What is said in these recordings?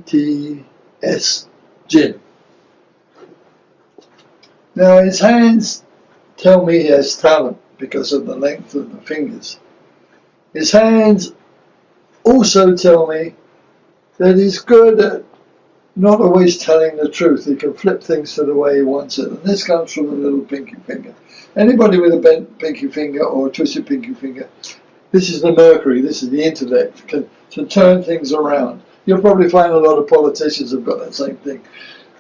Bts Gin. Now his hands tell me he has talent because of the length of the fingers. His hands also tell me that he's good at not always telling the truth. He can flip things to the way he wants it. And this comes from the little pinky finger. Anybody with a bent pinky finger or a twisted pinky finger, this is the mercury, this is the intellect, can turn things around. You'll probably find a lot of politicians have got that same thing.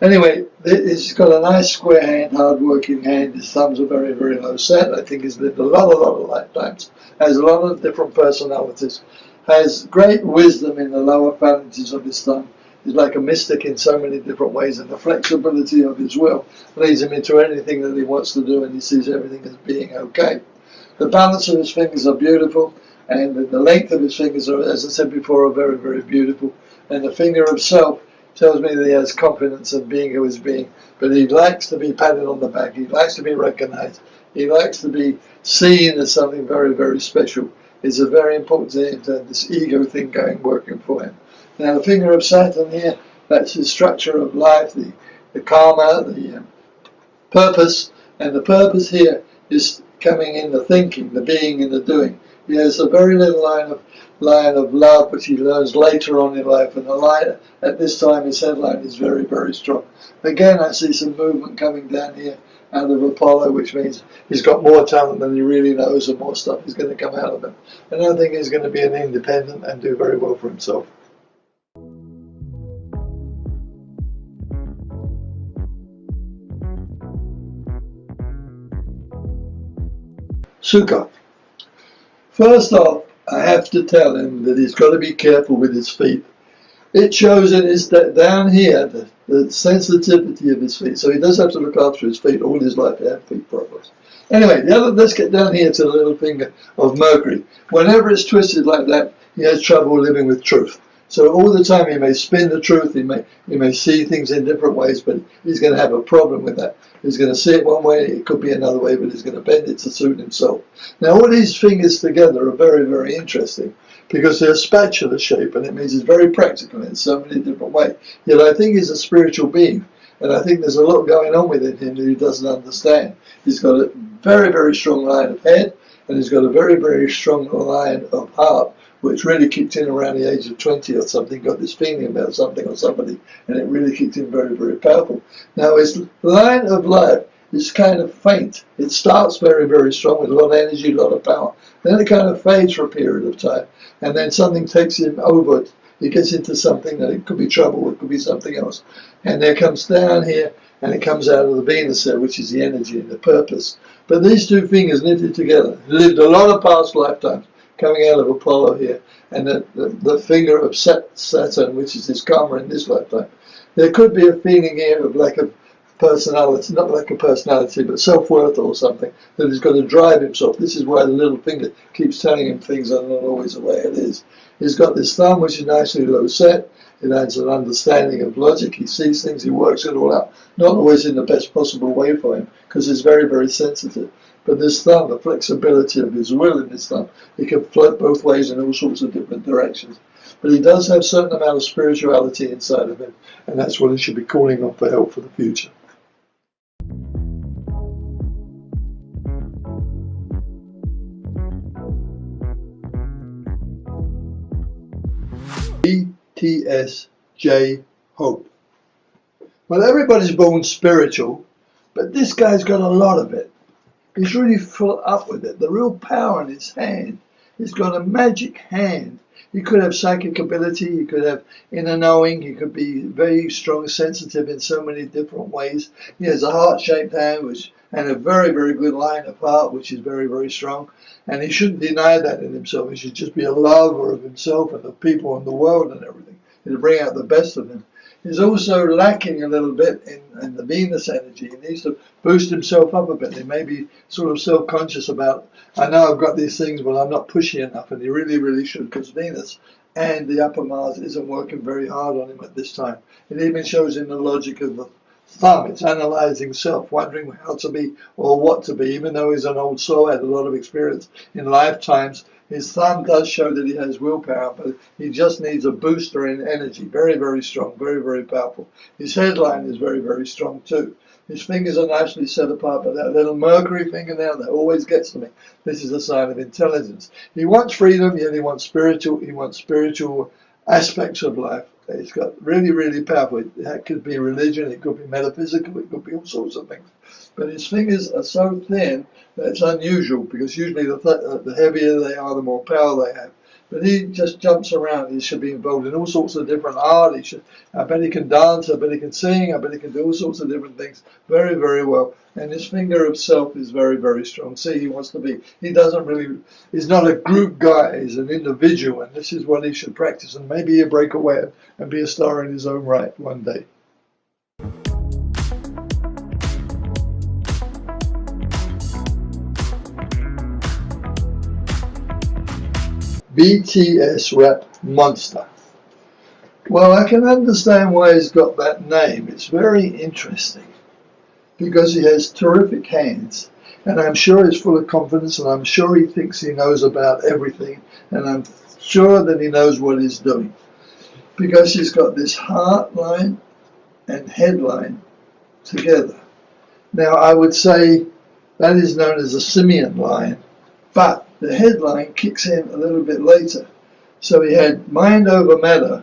Anyway, he's got a nice square hand, hard-working hand. His thumbs are very, very low set. I think he's lived a lot of lifetimes. Has a lot of different personalities. Has great wisdom in the lower phalanges of his thumb. He's like a mystic in so many different ways, and the flexibility of his will leads him into anything that he wants to do, and he sees everything as being okay. The balance of his fingers are beautiful, and the length of his fingers are, as I said before, are very, very beautiful. And the finger of self tells me that he has confidence in being who he's being, but he likes to be patted on the back. He likes to be recognized. He likes to be seen as something very, very special. It's a very important thing to have this ego thing working for him. Now the finger of Saturn here, that's his structure of life, the karma, the purpose, and the purpose here is coming in the thinking, the being, and the doing. He has a very little line of love, which he learns later on in life, and the line at this time, his headline is very, very strong. Again, I see some movement coming down here out of Apollo, which means he's got more talent than he really knows, and more stuff is going to come out of him. And I think he's going to be an independent and do very well for himself. Sukha. First off, I have to tell him that he's got to be careful with his feet. It shows in his down here the sensitivity of his feet. So he does have to look after his feet all his life to have feet problems. Anyway, let's get down here to the little finger of Mercury. Whenever it's twisted like that, he has trouble living with truth. So all the time he may spin the truth, he may see things in different ways, but he's going to have a problem with that. He's going to see it one way, it could be another way, but he's going to bend it to suit himself. Now all these fingers together are very, very interesting because they're spatula shape, and it means it's very practical in so many different ways. Yet I think he's a spiritual being, and I think there's a lot going on within him that he doesn't understand. He's got a very, very strong line of head, and he's got a very, very strong line of heart, which really kicked in around the age of 20 or something, got this feeling about something or somebody, and it really kicked in very, very powerful. Now his line of life is kind of faint. It starts very, very strong with a lot of energy, a lot of power. Then it kind of fades for a period of time, and then something takes him over. He gets into something that it could be trouble, it could be something else. And there comes down here, and it comes out of the Venus there, which is the energy and the purpose. But these two fingers knitted together, he lived a lot of past lifetimes, coming out of Apollo here, and the finger of Saturn, which is his karma in this lifetime. There could be a feeling here of lack of personality, not lack of personality, but self-worth or something, that he's got to drive himself. This is why the little finger keeps telling him things are not always the way it is. He's got this thumb, which is nicely low set. It adds an understanding of logic. He sees things, he works it all out. Not always in the best possible way for him, because he's very, very sensitive. But this thumb, the flexibility of his will in his thumb, he can float both ways in all sorts of different directions. But he does have a certain amount of spirituality inside of him, and that's what he should be calling on for help for the future. Bts Hope. Well, everybody's born spiritual, but this guy's got a lot of it. He's really full up with it. The real power in his hand. He's got a magic hand. He could have psychic ability. He could have inner knowing. He could be very strong, sensitive in so many different ways. He has a heart-shaped hand, and a very, very good line of heart, which is very, very strong. And he shouldn't deny that in himself. He should just be a lover of himself and of people and the world and everything. It'll bring out the best of him. He's also lacking a little bit in the Venus energy. He needs to boost himself up a bit. He may be sort of self-conscious about, I know I've got these things, but I'm not pushy enough, and he really, really should, because Venus and the upper Mars isn't working very hard on him at this time. It even shows in the logic of thumb, it's analysing self, wondering how to be or what to be. Even though he's an old soul, had a lot of experience in lifetimes, his thumb does show that he has willpower, but he just needs a booster in energy. Very, very strong, very, very powerful. His headline is very, very strong too. His fingers are nicely set apart, but that little Mercury finger now, that always gets to me. This is a sign of intelligence. He wants freedom, yet he wants spiritual aspects of life. It's got really, really powerful. It could be religion, it could be metaphysical, it could be all sorts of things. But his fingers are so thin that it's unusual, because usually the heavier they are, the more power they have. But he just jumps around. He should be involved in all sorts of different art. I bet he can dance, I bet he can sing, I bet he can do all sorts of different things very, very well. And his finger of self is very, very strong. See, he wants to be, he's not a group guy, he's an individual, and this is what he should practice. And maybe he'll break away and be a star in his own right one day. BTS Rap Monster. Well, I can understand why he's got that name. It's very interesting because he has terrific hands, and I'm sure he's full of confidence, and I'm sure he thinks he knows about everything, and I'm sure that he knows what he's doing, because he's got this heart line and headline together. Now, I would say that is known as a simian line, but the headline kicks in a little bit later. So he had mind over matter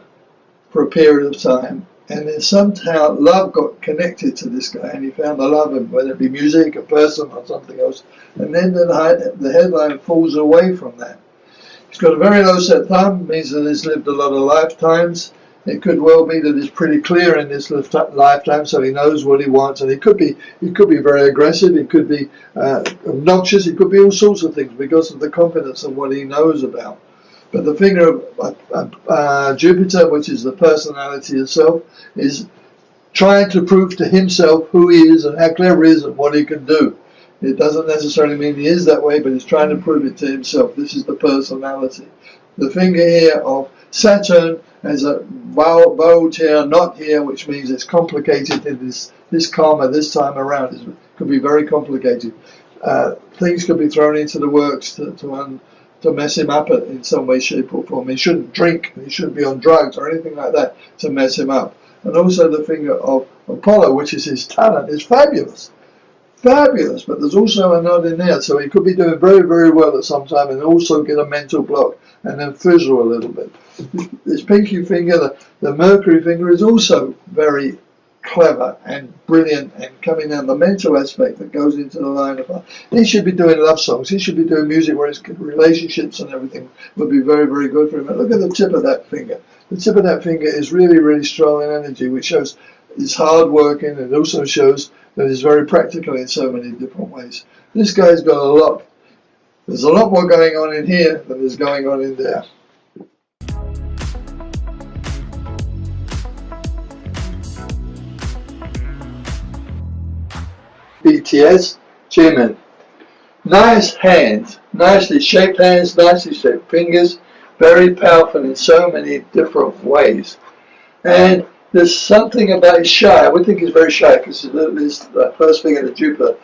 for a period of time, and then somehow love got connected to this guy, and he found the love of, whether it be music, a person, or something else, and then the headline falls away from that. He's got a very low set thumb, means that he's lived a lot of lifetimes. It could well be that he's pretty clear in this lifetime, so he knows what he wants, and he could be very aggressive, he could be obnoxious, it could be all sorts of things because of the confidence of what he knows about. But the finger of Jupiter, which is the personality itself, is trying to prove to himself who he is and how clever he is and what he can do. It doesn't necessarily mean he is that way, but he's trying to prove it to himself. This is the personality. The finger here of Saturn has a bulge here, not here, which means it's complicated in this karma this time around. It could be very complicated. Things could be thrown into the works to mess him up in some way, shape or form. He shouldn't drink, he shouldn't be on drugs or anything like that to mess him up. And also the finger of Apollo, which is his talent, is fabulous. Fabulous, but there's also a nod in there, so he could be doing very, very well at some time and also get a mental block and then fizzle a little bit. This pinky finger, the Mercury finger, is also very clever and brilliant and coming down the mental aspect that goes into the line of art. He should be doing love songs. He should be doing music where his relationships and everything would be very, very good for him. But look at the tip of that finger. The tip of that finger is really, really strong in energy, which shows he's hard working, and it also shows that he's very practical in so many different ways. This guy's got a lot. There's a lot more going on in here than there's going on in there. BTS, Jimin. Nice hands, nicely shaped fingers, very powerful in so many different ways. And there's something about he's shy. I would think he's very shy because his first finger to Jupiter.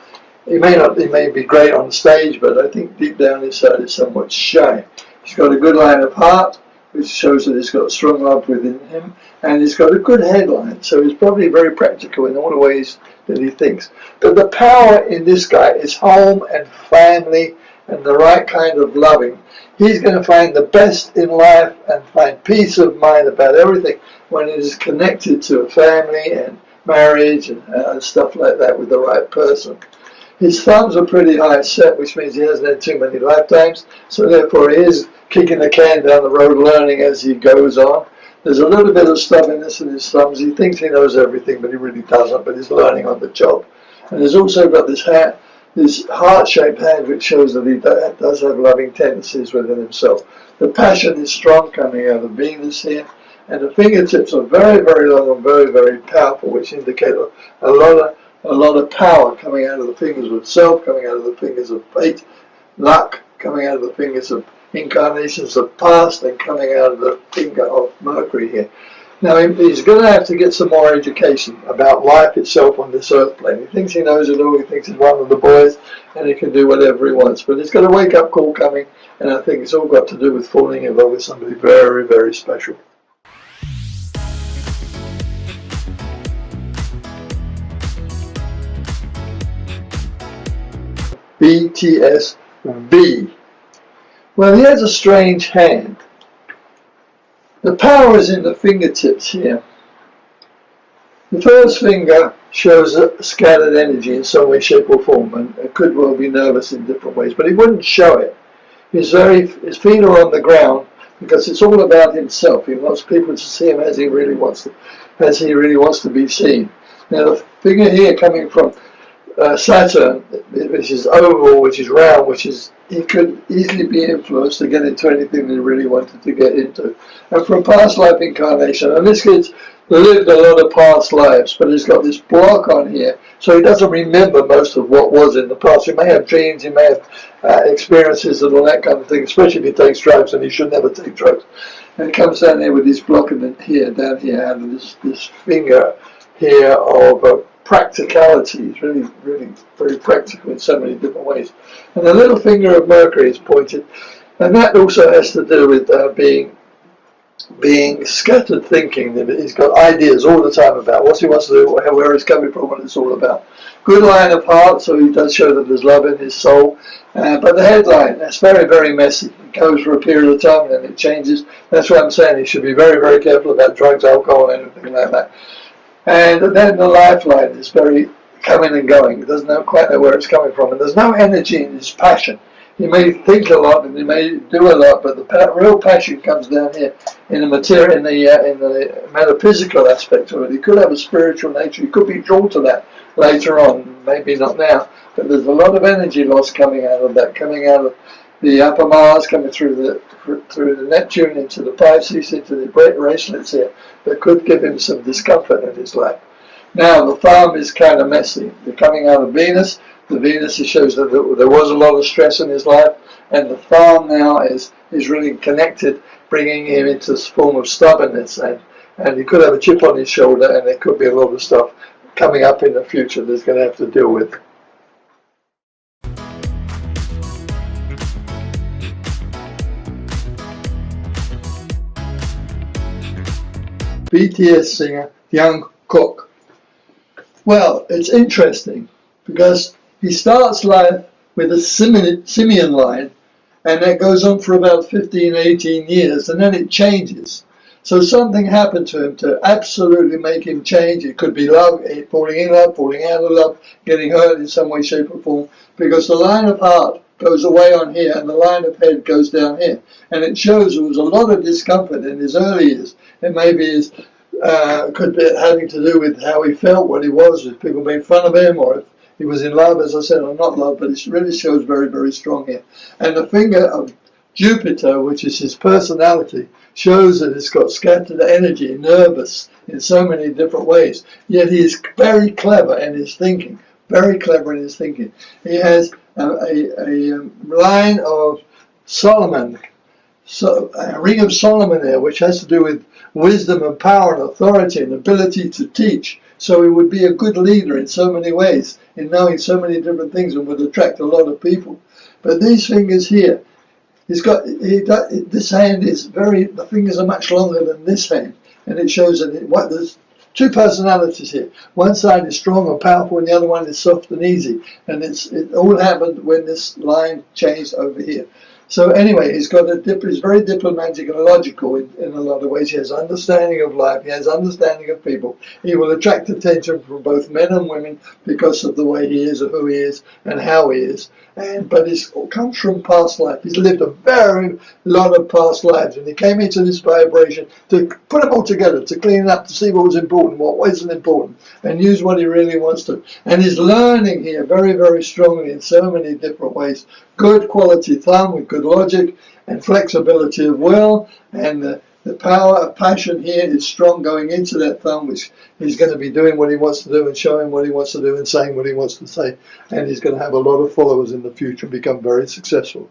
He may be great on the stage, but I think deep down inside he's somewhat shy. He's got a good line of heart, which shows that he's got strong love within him, and he's got a good headline, so he's probably very practical in all the ways that he thinks. But the power in this guy is home and family and the right kind of loving. He's going to find the best in life and find peace of mind about everything when it is connected to a family and marriage and stuff like that with the right person. His thumbs are pretty high set, which means he hasn't had too many lifetimes, so therefore he is kicking the can down the road, learning as he goes on. There's a little bit of stubbornness in his thumbs. He thinks he knows everything, but he really doesn't, but he's learning on the job. And there's also got this heart-shaped hand, which shows that he does have loving tendencies within himself. The passion is strong coming out of Venus here, and the fingertips are very, very long and very, very powerful, which indicate a lot of power coming out of the fingers of self, coming out of the fingers of fate, luck, coming out of the fingers of incarnations of past, and coming out of the finger of Mercury here. Now he's going to have to get some more education about life itself on this earth plane. He thinks he knows it all, he thinks he's one of the boys, and he can do whatever he wants. But he's got a wake-up call coming, and I think it's all got to do with falling in love with somebody very, very special. Bts V. Well, he has a strange hand. The power is in the fingertips here. The first finger shows a scattered energy in some way, shape or form, and it could well be nervous in different ways, but he wouldn't show it. His feet are on the ground because it's all about himself. He wants people to see him as he really wants to be seen. Now the finger here coming from Saturn, which is oval, which is round, he could easily be influenced to get into anything that he really wanted to get into. And from past life incarnation, and this kid's lived a lot of past lives, but he's got this block on here, so he doesn't remember most of what was in the past. He may have dreams, he may have experiences and all that kind of thing, especially if he takes drugs, and he should never take drugs. And it comes down here with this block and then down here, and this finger here of practicality. It's really, really very practical in so many different ways. And the little finger of Mercury is pointed, and that also has to do with being scattered thinking. He's got ideas all the time about what he wants to do, where he's coming from, what it's all about. Good line of heart, so he does show that there's love in his soul. But the headline, that's very, very messy. It goes for a period of time and then it changes. That's what I'm saying. He should be very, very careful about drugs, alcohol, and anything like that. And then the lifeline is very coming and going. He doesn't quite know where it's coming from. And there's no energy in his passion. He may think a lot and he may do a lot, but the real passion comes down here in the material, in the metaphysical aspect of it. He could have a spiritual nature. He could be drawn to that later on, maybe not now. But there's a lot of energy loss coming out of that, coming out of the upper Mars, coming through the Neptune into the Pisces, into the bracelets here, that could give him some discomfort in his life. Now the thumb is kind of messy. They're coming out of Venus. The Venus shows that there was a lot of stress in his life, and the thumb now is really connected, bringing him into this form of stubbornness, and he could have a chip on his shoulder, and there could be a lot of stuff coming up in the future that he's going to have to deal with. BTS singer Young Cook. Well, it's interesting because he starts life with a simian line, and that goes on for about 15, 18 years, and then it changes. So something happened to him to absolutely make him change. It could be love, falling in love, falling out of love, getting hurt in some way, shape or form, because the line of heart goes away on here and the line of head goes down here. And it shows there was a lot of discomfort in his early years. It maybe could be having to do with how he felt, what he was, if people made fun of him, or if he was in love, as I said, or not love, but it really shows very, very strong here. And the finger of Jupiter, which is his personality, shows that it's got scattered energy, nervous in so many different ways. Yet he is very clever in his thinking, very clever in his thinking. He has a line of Solomon, so a ring of Solomon there, which has to do with wisdom and power and authority and ability to teach. So he would be a good leader in so many ways, in knowing so many different things, and would attract a lot of people. But these fingers here, this hand is the fingers are much longer than this hand, and it shows that there's two personalities here. One side is strong and powerful, and the other one is soft and easy. And it all happened when this line changed over here. So anyway, he's very diplomatic and logical in a lot of ways. He has understanding of life. He has understanding of people. He will attract attention from both men and women because of the way he is, or who he is, and how he is. But it comes from past life. He's lived a very lot of past lives, and he came into this vibration to put them all together, to clean it up, to see what was important, what wasn't important, and use what he really wants to. And he's learning here very, very strongly in so many different ways. Good quality thumb with good logic and flexibility of will, and the power of passion here is strong going into that thumb, which he's going to be doing what he wants to do and showing what he wants to do and saying what he wants to say, and he's going to have a lot of followers in the future and become very successful.